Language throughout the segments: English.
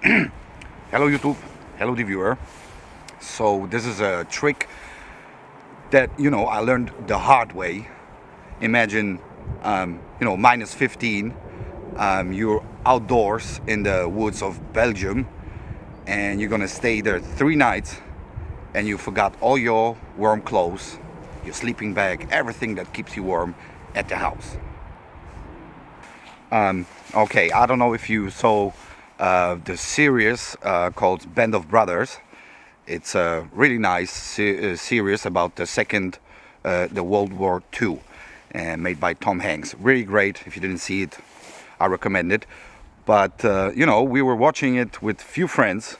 Hello YouTube, hello the viewer. So this is a trick that I learned the hard way. Imagine minus 15. You're outdoors in the woods of Belgium and you're gonna stay there 3 nights, and you forgot all your warm clothes, your sleeping bag, everything that keeps you warm at the house. Okay, I don't know if you saw the series called Band of Brothers. It's a really nice series about the World War II, made by Tom Hanks. Really great. If you didn't see it, I recommend it. But we were watching it with few friends,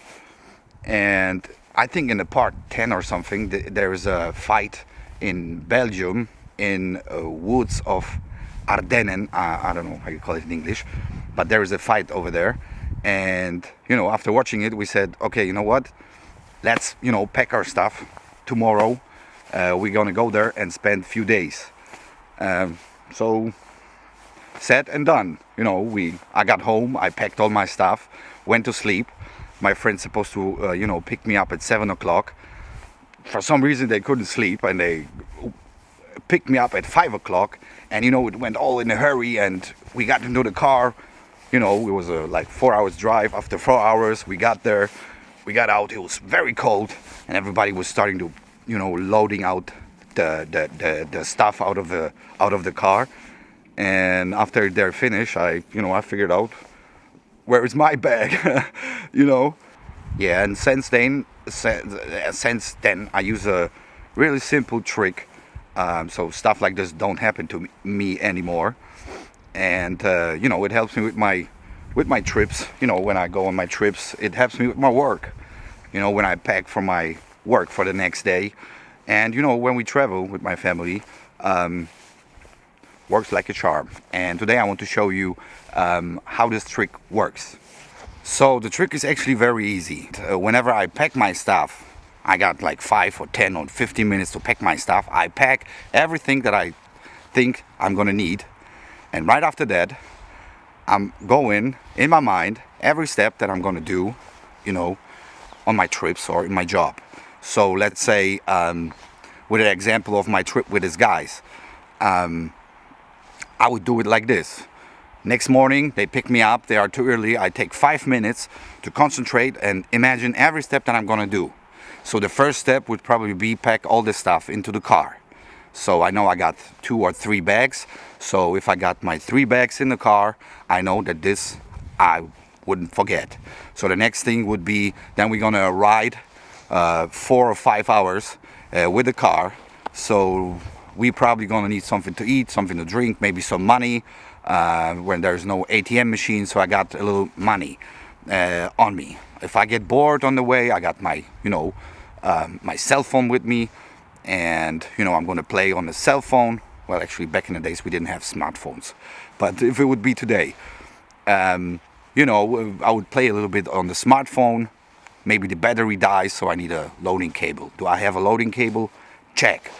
and I think in the part 10 or something, there is a fight in Belgium in woods of Ardennen. I don't know how you call it in English, but there is a fight over there. And after watching it, we said, okay, you know what? Let's pack our stuff. Tomorrow, we're gonna go there and spend a few days. So said and done. I got home, I packed all my stuff, went to sleep. My friend's supposed to pick me up at 7 o'clock. For some reason they couldn't sleep, and they picked me up at 5 o'clock, and it went all in a hurry, and we got into the car. It was a 4 hours drive. After 4 hours we got there, we got out. It was very cold, and everybody was starting to loading out the stuff out of the car. And after they're finished, I figured out, where is my bag? Yeah, and since then I use a really simple trick, so stuff like this don't happen to me anymore. And it helps me with my trips. When I go on my trips, it helps me with my work. When I pack for my work for the next day, and when we travel with my family, works like a charm. And today I want to show you how this trick works. So the trick is actually very easy. Whenever I pack my stuff, I got 5 or 10 or 15 minutes to pack my stuff. I pack everything that I think I'm gonna need, and right after that I'm going in my mind every step that I'm gonna do on my trips or in my job. So let's say with an example of my trip with these guys, I would do it like this. Next morning, they pick me up, they are too early. I take 5 minutes to concentrate and imagine every step that I'm gonna do. So the first step would probably be pack all this stuff into the car. So I know I got 2 or 3 bags. So if I got my 3 bags in the car, I know that this I wouldn't forget. So the next thing would be, then we're gonna ride 4 or 5 hours with the car. So we probably gonna need something to eat, something to drink, maybe some money. When there's no ATM machine, so I got a little money on me. If I get bored on the way, I got my my cell phone with me, and I'm gonna play on the cell phone. Well, actually back in the days we didn't have smartphones, but if it would be today, I would play a little bit on the smartphone. Maybe the battery dies, so I need a loading cable. Do I have a loading cable? Check.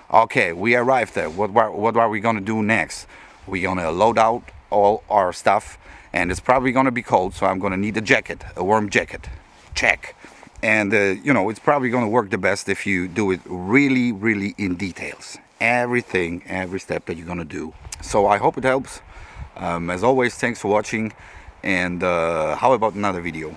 Okay, we arrived there. What are we gonna do next? We're gonna load out all our stuff, and it's probably gonna be cold, so I'm gonna need a jacket, a warm jacket. Check. And it's probably gonna work the best if you do it really, really in details. Every step that you're gonna do. So I hope it helps. As always, thanks for watching, and how about another video?